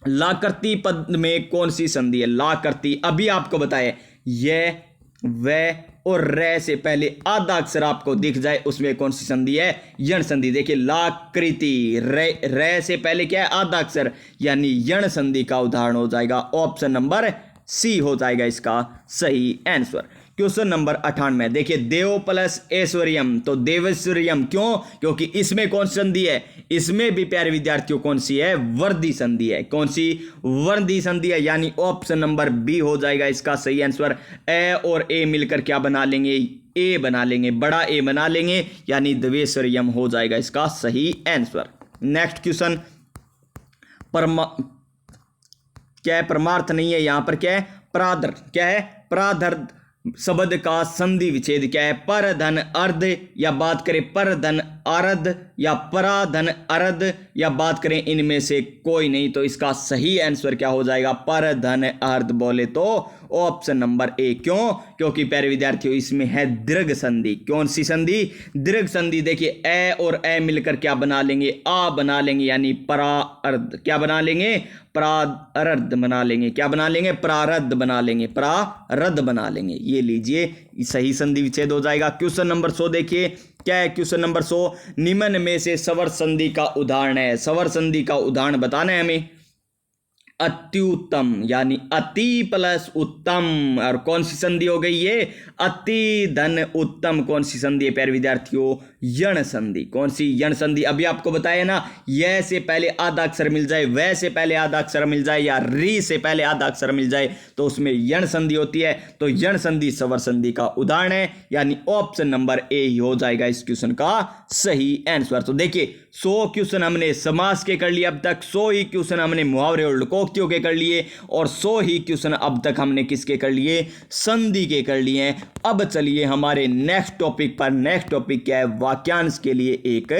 लाकृति पद में कौन सी संधि है? लाकृति अभी आपको बताए, ये वह और रे से पहले आधा अक्षर आपको दिख जाए, उसमें कौन सी संधि है? यण संधि। देखिए लाकृति, रे से पहले क्या है? आधा अक्षर, यानी यण संधि का उदाहरण हो जाएगा। ऑप्शन नंबर सी हो जाएगा इसका सही आंसर। क्वेश्चन नंबर 98 देखिए, देव प्लस ऐश्वर्यम, तो देवेश्वर्यम। क्यों? क्योंकि इसमें कौन सी संधि है? इसमें भी प्यारे विद्यार्थियों कौन सी है? वर्धी संधि है। कौन सी? वर्धी संधि है, यानी ऑप्शन नंबर बी हो जाएगा इसका सही आंसर। ए और ए मिलकर क्या बना लेंगे? ए बना लेंगे, बड़ा ए बना लेंगे, यानी देवेश्वर्यम हो जाएगा इसका सही आंसर। नेक्स्ट क्वेश्चन, क्या है? परमार्थ नहीं है यहाँ पर, क्या है? प्रादर। क्या है? प्रादर शब्द का संधि विच्छेद क्या है? पर धन अर्ध, या बात करें पर धन अर्ध, या पराधन अर्ध, या बात करें इनमें से कोई नहीं। तो इसका सही आंसर क्या हो जाएगा? पर धन अर्ध बोले तो ऑप्शन नंबर ए। क्यों? क्योंकि प्यारे विद्यार्थियों इसमें है दीर्घ संधि। कौन सी संधि? दीर्घ संधि। देखिए ए और ए मिलकर क्या बना लेंगे? आ बना लेंगे, यानी परार्ध। क्या बना लेंगे? प्रारब्ध बना लेंगे। क्या बना लेंगे? प्रारब्ध बना लेंगे, प्रारब्ध बना लेंगे। ये लीजिए सही संधि विच्छेद हो जाएगा। क्वेश्चन नंबर 100 देखिए, क्या है क्वेश्चन नंबर 100? निम्न में से स्वर संधि का उदाहरण है। स्वर संधि का उदाहरण बताना है हमें। अत्युत्तम, यानी अति प्लस उत्तम। और कौन सी संधि हो गई ये? अति धन उत्तम। कौन सी संधि है प्यारे विद्यार्थियों? यण संधि। कौन सी? यण संधि। अभी आपको बताया ना, यह से पहले आधा अक्षर मिल जाए, वह से पहले आधा अक्षर मिल जाए, या री से पहले आधा अक्षर मिल जाए, तो उसमें यण संधि होती है। तो यण संधि स्वर संधि का उदाहरण है, यानी ऑप्शन नंबर ए ही हो जाएगा इस क्वेश्चन का सही आंसर। तो देखिए 100 क्वेश्चन हमने समास के कर लिए अब तक, 100 ही क्वेश्चन हमने मुहावरे और लोकोक्तियों के कर लिए, और 100 ही क्वेश्चन अब तक हमने किसके कर लिए? संधि के कर लिए हैं। अब चलिए हमारे नेक्स्ट टॉपिक पर। नेक्स्ट टॉपिक क्या है? वाक्यांश के लिए एक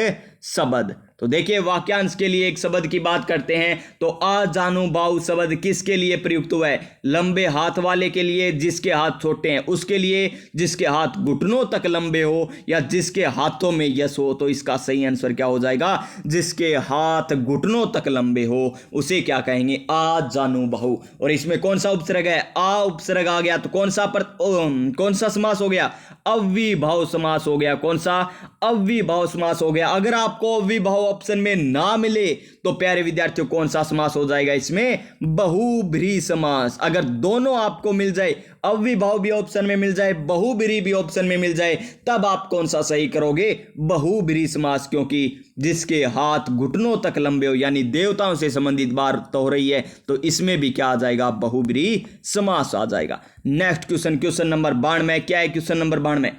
शब्द। तो देखिए वाक्यांश के लिए एक शब्द की बात करते हैं। तो आ जानू बाऊ शब्द किसके लिए प्रयुक्त हुआ है? लंबे हाथ वाले के लिए, जिसके हाथ छोटे हैं उसके लिए, जिसके हाथ घुटनों तक लंबे हो, या जिसके हाथों में यश हो। तो इसका सही आंसर क्या हो जाएगा? जिसके हाथ घुटनों तक लंबे हो उसे क्या कहेंगे? आ जानू बाहु। और इसमें कौन सा उपसर्ग है? आ उपसर्ग आ गया, तो कौन सा समास हो गया? अव्ययीभाव समास हो गया। कौन सा? अव्ययीभाव समास हो गया। अगर आपको अव्ययीभाव ऑप्शन में ना मिले तो प्यारे विद्यार्थियों कौन सा समास हो जाएगा इसमें? बहुब्रीहि समास। अगर दोनों आपको मिल जाए, अव्ययभाव भी ऑप्शन में मिल जाए, बहुब्रीहि भी ऑप्शन में मिल जाए, तब आप कौन सा सही करोगे? बहुब्रीहि समास, क्योंकि जिसके हाथ घुटनों तक लंबे हो, यानी देवताओं से संबंधित बात हो रही है, तो इसमें भी क्या आ जाएगा? बहुब्रीहि समास आ जाएगा। Next question, question number 92। क्या है क्वेश्चन नंबर 92?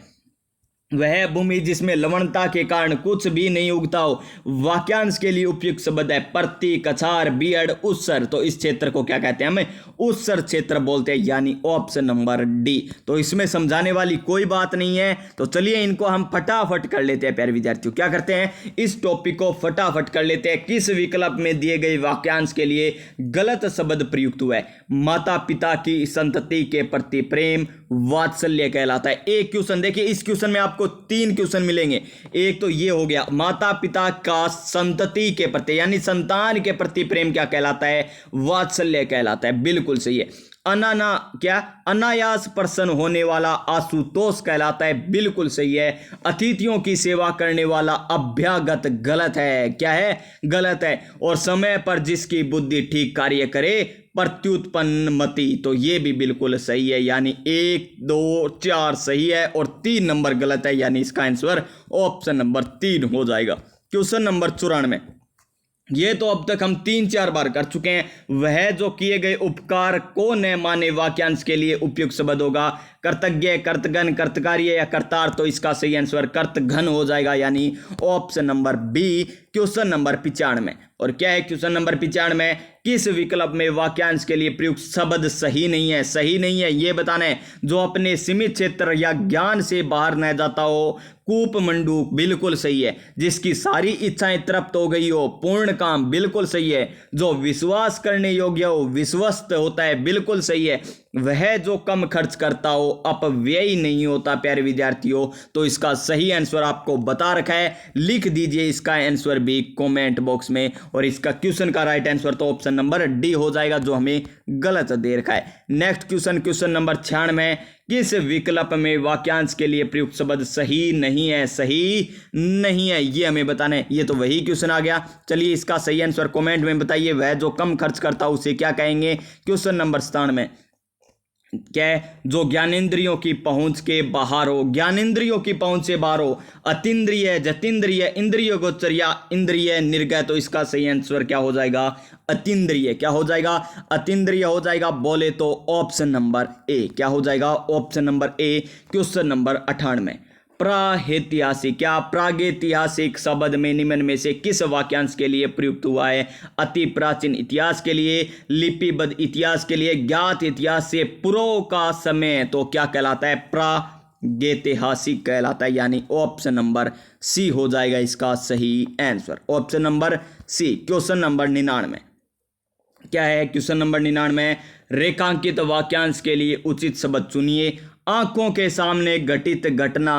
वह भूमि जिसमें लवणता के कारण कुछ भी नहीं उगता हो। वाक्यांश के लिए उपयुक्त शब्द है प्रति, कछार, बीहड़, उत्सर। तो इस क्षेत्र को क्या कहते हैं? हमें उत्सर क्षेत्र बोलते हैं, यानी ऑप्शन नंबर डी। तो इसमें समझाने वाली कोई बात नहीं है। तो चलिए इनको हम फटाफट कर लेते हैं प्यारे विद्यार्थियों। क्या करते हैं? इस टॉपिक को फटाफट कर लेते हैं। किस विकल्प में दिए गए वाक्यांश के लिए गलत शब्द प्रयुक्त हुआ है? माता पिता की संतति के प्रति प्रेम वात्सल्य कहलाता है। एक क्वेश्चन देखिए, इस क्वेश्चन में आपको 3 क्वेश्चन मिलेंगे। एक तो ये हो गया, माता पिता का संतति के प्रति यानी संतान के प्रति प्रेम क्या कहलाता है? वात्सल्य कहलाता है। बिल्कुल सही है। अनायास प्रसन्न होने वाला आशुतोष कहलाता है। बिल्कुल सही है। अतिथियों की सेवा करने वाला अभ्यागत गलत है। क्या है? गलत है। और समय पर जिसकी बुद्धि ठीक कार्य करे प्रत्युत्पन्न मति, तो ये भी बिल्कुल सही है, यानी 1, 2, 4 सही है और 3 नंबर गलत है, यानी इसका आंसर ऑप्शन नंबर 3 हो जाएगा। Question number 94। ये तो अब तक हम 3-4 बार कर चुके हैं। वह जो किए गए उपकार को न माने वाक्यांश के लिए उपयुक्त शब्द होगा कर्तज्ञ, कर्तघन, कर्तकार्य या कर्तार। तो इसका सही आंसर कर्तघन हो जाएगा, यानी option number B. Question number 95। और क्या है क्वेश्चन नंबर 95? किस विकल्प में वाक्यांश के लिए प्रयुक्त शब्द सही नहीं है? सही नहीं है ये बताना है। जो अपने सीमित क्षेत्र या ज्ञान से बाहर न जाता हो। कूप मंडूक, बिल्कुल सही है। जिसकी सारी इच्छाएं तृप्त हो गई हो। पूर्ण काम, बिल्कुल सही है। जो विश्वास करने योग्य हो, विश्वस्त होता है, बिल्कुल सही है। वह जो कम खर्च करता हो अपव्ययी नहीं होता। प्यारे विद्यार्थियों, तो इसका सही आंसर आपको बता रखा है, लिख दीजिए इसका आंसर भी कमेंट बॉक्स में। और इसका क्वेश्चन का राइट आंसर तो ऑप्शन नंबर डी हो जाएगा, जो हमें गलत दे रखा है। Next question, question number 96। किस विकल्प में वाक्यांश के लिए प्रयुक्त शब्द सही नहीं है? सही नहीं है ये हमें बताना है। ये तो वही क्वेश्चन आ गया। चलिए इसका सही आंसर कमेंट में बताइए। वह जो कम खर्च करता उसे क्या कहेंगे? Question number 97। क्या है? जो ज्ञानेंद्रियों की पहुंच के बाहर हो। ज्ञानेंद्रियों की पहुंच से बाहर हो। अतीन्द्रिय, जतीन्द्रिय, इंद्रिय गोचर या इंद्रिय निर्गत। तो इसका सही आंसर क्या हो जाएगा? अतीन्द्रिय। क्या हो जाएगा? अतीन्द्रिय हो जाएगा। बोले तो ऑप्शन नंबर ए। क्या हो जाएगा? Option number A. Question number 98। प्रागैतिहासिक, क्या प्रागैतिहासिक शब्द में निम्न में से किस वाक्यांश के लिए प्रयुक्त हुआ है? अति प्राचीन इतिहास के लिए, लिपिबद्ध इतिहास के लिए, ज्ञात इतिहास से पूर्व का समय। तो क्या कहलाता है? प्रागैतिहासिक कहलाता है, यानी ऑप्शन नंबर सी हो जाएगा इसका सही answer. Option number C. Question number 99। क्या है क्वेश्चन नंबर 99? रेखांकित वाक्यांश के लिए उचित शब्द चुनिए। आंखों के सामने घटित घटना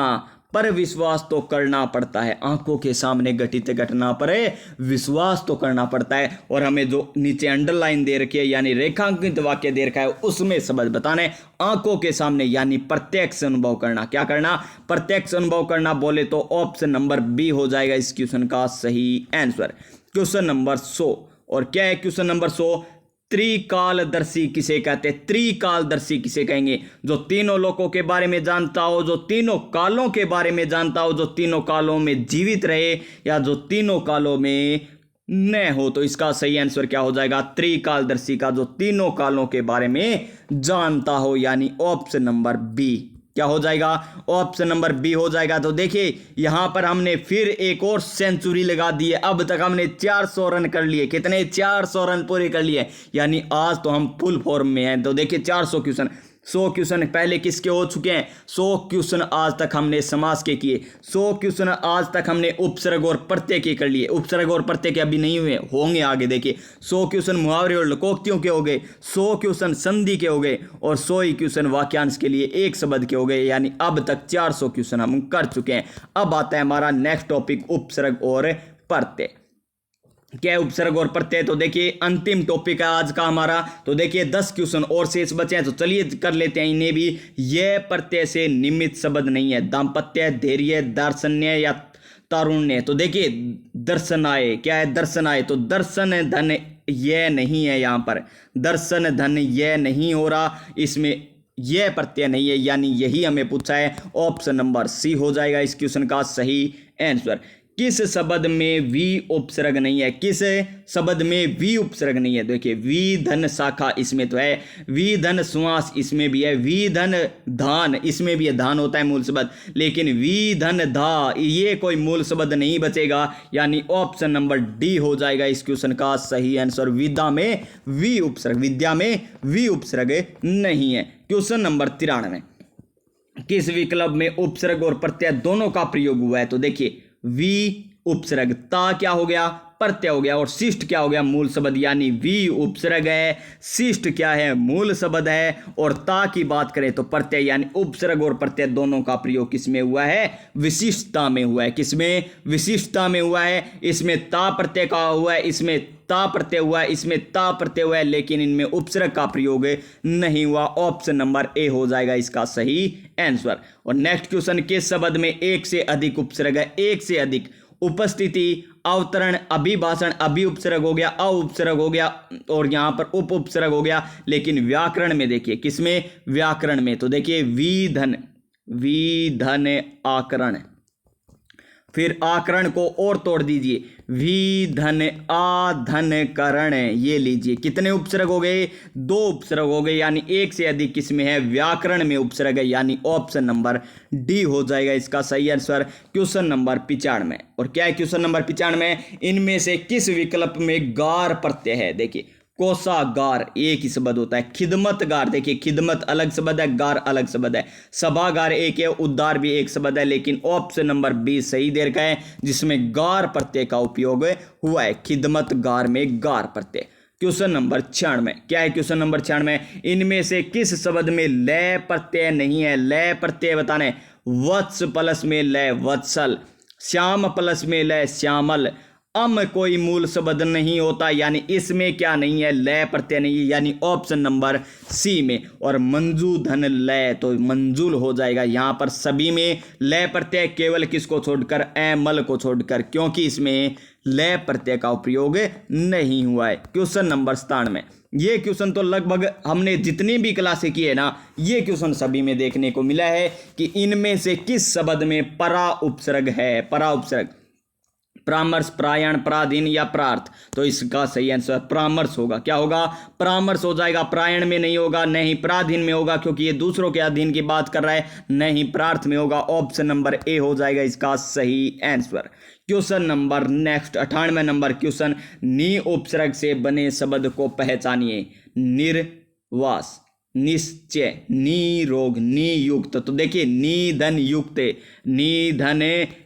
पर विश्वास तो करना पड़ता है। आंखों के सामने घटित घटना पर विश्वास तो करना पड़ता है। और हमें जो नीचे अंडरलाइन दे रखी है, यानी रेखांकित वाक्य दे रखा है, उसमें शब्द बताना है। आंखों के सामने यानी प्रत्यक्ष अनुभव करना। क्या करना? प्रत्यक्ष अनुभव करना। बोले तो ऑप्शन नंबर बी हो जाएगा इस क्वेश्चन का सही आंसर। Question number 100। और क्या है क्वेश्चन नंबर 100? त्रिकालदर्शी किसे कहते हैं? त्रिकालदर्शी किसे कहेंगे? जो तीनों लोकों के बारे में जानता हो, जो तीनों कालों के बारे में जानता हो, जो तीनों कालों में जीवित रहे, या जो तीनों कालों में न हो। तो इसका सही आंसर क्या हो जाएगा? त्रिकालदर्शी का जो तीनों कालों के बारे में जानता हो, यानी ऑप्शन नंबर बी। क्या हो जाएगा? ऑप्शन नंबर बी हो जाएगा। तो देखिए यहां पर हमने फिर एक और सेंचुरी लगा दी है। अब तक हमने 400 रन कर लिए। कितने? 400 रन पूरे कर लिए, यानी आज तो हम फुल फॉर्म में हैं। तो देखिए 400 क्वेश्चन, 100 क्वेश्चन पहले किसके हो चुके हैं? 100 क्वेश्चन आज तक हमने समास के किए। 100 क्वेश्चन आज तक हमने उपसर्ग और प्रत्यय के कर लिए। उपसर्ग और प्रत्यय के अभी नहीं हुए, होंगे आगे। देखिए 100 क्वेश्चन मुहावरे और लोकोक्तियों के हो गए, 100 क्वेश्चन संधि के हो गए, और 100 ही क्वेश्चन वाक्यांश के लिए एक शब्द के हो गए। यानी अब तक 400 क्वेश्चन हम कर चुके हैं। अब आता है हमारा नेक्स्ट टॉपिक, उपसर्ग और प्रत्यय। क्या है उपसर्ग और प्रत्यय? तो देखिए अंतिम टॉपिक है आज का हमारा। तो देखिए 10 क्वेश्चन और शेष बचे हैं, तो चलिए कर लेते हैं इन्हें भी। यह प्रत्यय से निमित्त शब्द नहीं है। दाम्पत्य, धैर्य, दार्शन्य या तारुण्य। तो देखिए दर्शनाय, क्या है? दर्शनाय। तो दर्शन धन यह नहीं है, यहाँ पर दर्शन धन यह नहीं हो रहा। इसमें यह प्रत्यय नहीं है, यानी यही हमें पूछा है। ऑप्शन नंबर सी हो जाएगा इस क्वेश्चन का सही आंसर। किस शब्द में वी उपसर्ग नहीं है? किस शब्द में वी उपसर्ग नहीं है? देखिए, वी धन शाखा इसमें तो है, वी धन श्वास इसमें भी है, वी धन धान इसमें भी है, धान होता है मूल शब्द, लेकिन वी धन धा ये कोई मूल शब्द नहीं बचेगा, यानी ऑप्शन नंबर डी हो जाएगा इस क्वेश्चन का सही आंसर। विद्या में वी उपसर्ग, विद्या में वी उपसर्ग नहीं है। क्वेश्चन नंबर 93, किस विकल्प में उपसर्ग और प्रत्यय दोनों का प्रयोग हुआ है? तो देखिए, वी उपसर्ग, ता क्या हो गया? प्रत्यय हो गया, और शिष्ट क्या हो गया? मूल शब्द, यानी वी उपसर्ग है, शिष्ट क्या है? मूल शब्द है, और ता की बात करें तो प्रत्यय, यानी उपसर्ग और प्रत्यय दोनों का प्रयोग किसमें हुआ है? विशिष्टता में हुआ है। किसमें? विशिष्टता में हुआ है। इसमें ता प्रत्यय का हुआ है, इसमें ता प्रत्यय हुआ है, इसमें ता प्रत्यय हुआ है, लेकिन इनमें उपसर्ग का प्रयोग नहीं हुआ। ऑप्शन नंबर ए हो जाएगा इसका सही आंसर। और नेक्स्ट क्वेश्चन, किस शब्द में एक से अधिक उपसर्ग है? एक से अधिक, उपस्थिति, अवतरण, अभिभाषण, अभि उपसर्ग हो गया, अ उपसर्ग हो गया, और यहां पर उप उपसर्ग हो गया, लेकिन व्याकरण में देखिए, किसमें? व्याकरण में। तो देखिए, वी धन आकरण, फिर आकरण को और तोड़ दीजिए, वी धन आ धन करण, ये लीजिए, कितने उपसर्ग हो गए? 2 उपसर्ग हो गए, यानी एक से अधिक किसमें है? व्याकरण में उपसर्ग है, यानी ऑप्शन नंबर डी हो जाएगा इसका सही आंसर। क्वेश्चन नंबर 95, और क्या है क्वेश्चन नंबर 95? इनमें से किस विकल्प में गार प्रत्यय है? देखिए, कोषागार एक ही शब्द होता है, खिदमतगार, देखिए खिदमत अलग शब्द है, गार अलग शब्द है, सभागार एक है, उद्धार भी एक शब्द है, लेकिन ऑप्शन नंबर बी सही दे रखा है, जिसमें गार प्रत्यय का उपयोग हुआ है, खिदमतगार में गार प्रत्यय। क्वेश्चन नंबर 96, क्या है क्वेश्चन नंबर 96? इनमें से किस शब्द में लय प्रत्यय नहीं है? लय प्रत्यय बताने, वत्स प्लस में लय वत्सल, श्याम प्लस में लय श्यामल, कोई मूल शब्द नहीं होता, यानी इसमें क्या नहीं है? लय प्रत्यय नहीं है, यानी ऑप्शन नंबर सी में। और मंजू धन लय, तो मंजूल हो जाएगा यहां पर सभी में लय प्रत्यय, केवल किसको छोड़कर? मल को छोड़कर, क्योंकि इसमें लय प्रत्यय का उपयोग नहीं हुआ है। क्वेश्चन नंबर 97, ये क्वेश्चन तो लगभग हमने जितनी भी क्लासें की है ना, ये क्वेश्चन सभी में देखने को मिला है कि इनमें से किस शब्द में परा उपसर्ग है? परा उपसर्ग, परामर्श, प्रायण, पराधीन या प्रार्थ? तो इसका सही आंसर परामर्श होगा। क्या होगा? परामर्श हो जाएगा। प्रायण में नहीं होगा, नहीं पराधीन में होगा, क्योंकि ये दूसरों के अधीन की बात कर रहा है, नहीं प्रार्थ में होगा। ऑप्शन नंबर ए हो जाएगा इसका सही answer. Question number next 98 number question, नी उपसर्ग से बने शब्द को पहचानिए। निर्वास, निश्चय, निरोग, नियुक्त। तो देखिए, निधन युक्त, निधन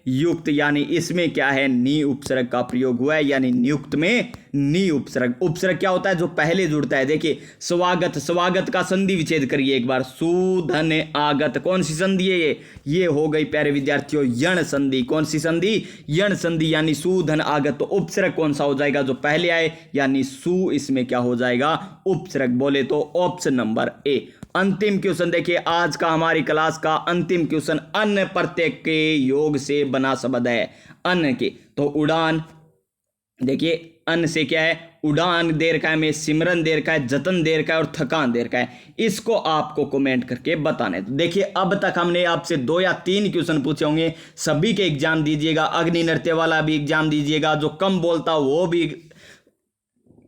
युक्त, यानी इसमें क्या है? नी उपसर्ग का प्रयोग हुआ है, यानी नियुक्त में नी उपसर्ग। उपसर्ग क्या होता है? जो पहले जुड़ता है। देखिए, स्वागत, स्वागत का संधि विच्छेद करिए एक बार, सुधन आगत, कौन सी संधि है? ये हो गई प्यारे विद्यार्थियों यण संधि। कौन सी संधि? यण संधि, यानी सुधन आगत। तो उपसर्ग कौन सा हो जाएगा? जो पहले आए, यानी सु, इसमें क्या हो जाएगा? उपसर्ग। बोले तो ऑप्शन नंबर ए। अंतिम क्वेश्चन देखिए, आज का हमारी क्लास का अंतिम क्वेश्चन, अन्न प्रत्यय के योग से बना शब्द है। अन्न के, तो उड़ान, देखिए अन्न से क्या है? उड़ान दे रखा है, में सिमरन दे रखा है, जतन दे रखा है, और थकान दे रखा है। इसको आपको कमेंट करके बताना है। तो देखिए, अब तक हमने आपसे 2 या 3 क्वेश्चन पूछे होंगे, सभी के एग्जाम दीजिएगा। अग्नि नृत्य वाला भी एग्जाम दीजिएगा, जो कम बोलता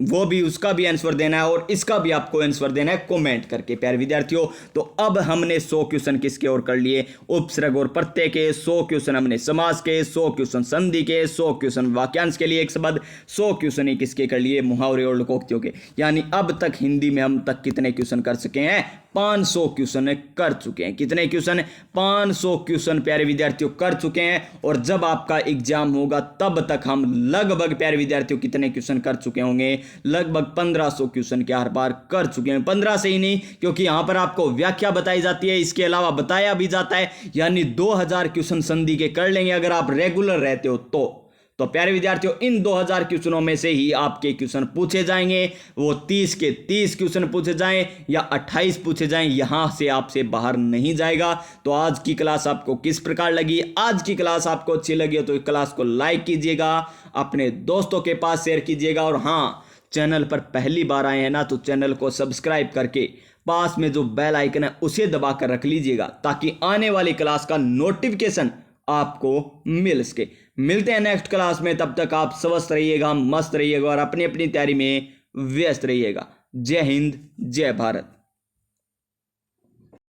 वो भी उसका भी आंसर देना है, और इसका भी आपको आंसर देना है कमेंट करके प्यारे विद्यार्थियों। तो अब हमने 100 क्वेश्चन किसके और कर लिए? उपसर्ग और प्रत्यय के। 100 क्वेश्चन हमने समास के, 100 क्वेश्चन संधि के, 100 क्वेश्चन वाक्यांश के लिए एक शब्द, 100 क्वेश्चन ही किसके कर लिए? मुहावरे और लोकोक्तियों के। यानी अब तक हिंदी में हम तक कितने क्वेश्चन कर सके हैं? 500 क्वेश्चन कर चुके हैं। कितने क्वेश्चन? 500 क्वेश्चन प्यारे विद्यार्थियों कर चुके हैं। और जब आपका एग्जाम होगा तब तक हम लगभग प्यारे विद्यार्थियों कितने क्वेश्चन कर चुके होंगे? लगभग 1500 क्वेश्चन के हर बार कर चुके हैं। 15 से ही नहीं, क्योंकि यहां पर आपको व्याख्या बताई जाती है, इसके अलावा बताया भी जाता है, यानी 2000 क्वेश्चन संधि के कर लेंगे अगर आप रेगुलर रहते हो तो प्यारे विद्यार्थियों, इन 2000 क्वेश्चनों में से ही आपके क्वेश्चन पूछे जाएंगे। वो 30 के 30 क्वेश्चन पूछे जाएं या 28 पूछे जाएं, यहां से आपसे बाहर नहीं जाएगा। तो आज की क्लास आपको किस प्रकार लगी? आज की क्लास आपको अच्छी लगी हो तो क्लास को लाइक कीजिएगा, अपने दोस्तों के पास शेयर कीजिएगा, और हाँ, चैनल पर पहली बार आए हैं ना, तो चैनल को सब्सक्राइब करके पास में जो बेल आइकन है उसे दबाकर रख लीजिएगा ताकि आने वाली क्लास का नोटिफिकेशन आपको मिल सके। मिलते हैं नेक्स्ट क्लास में, तब तक आप स्वस्थ रहिएगा, मस्त रहिएगा और अपनी अपनी तैयारी में व्यस्त रहिएगा। जय हिंद, जय भारत।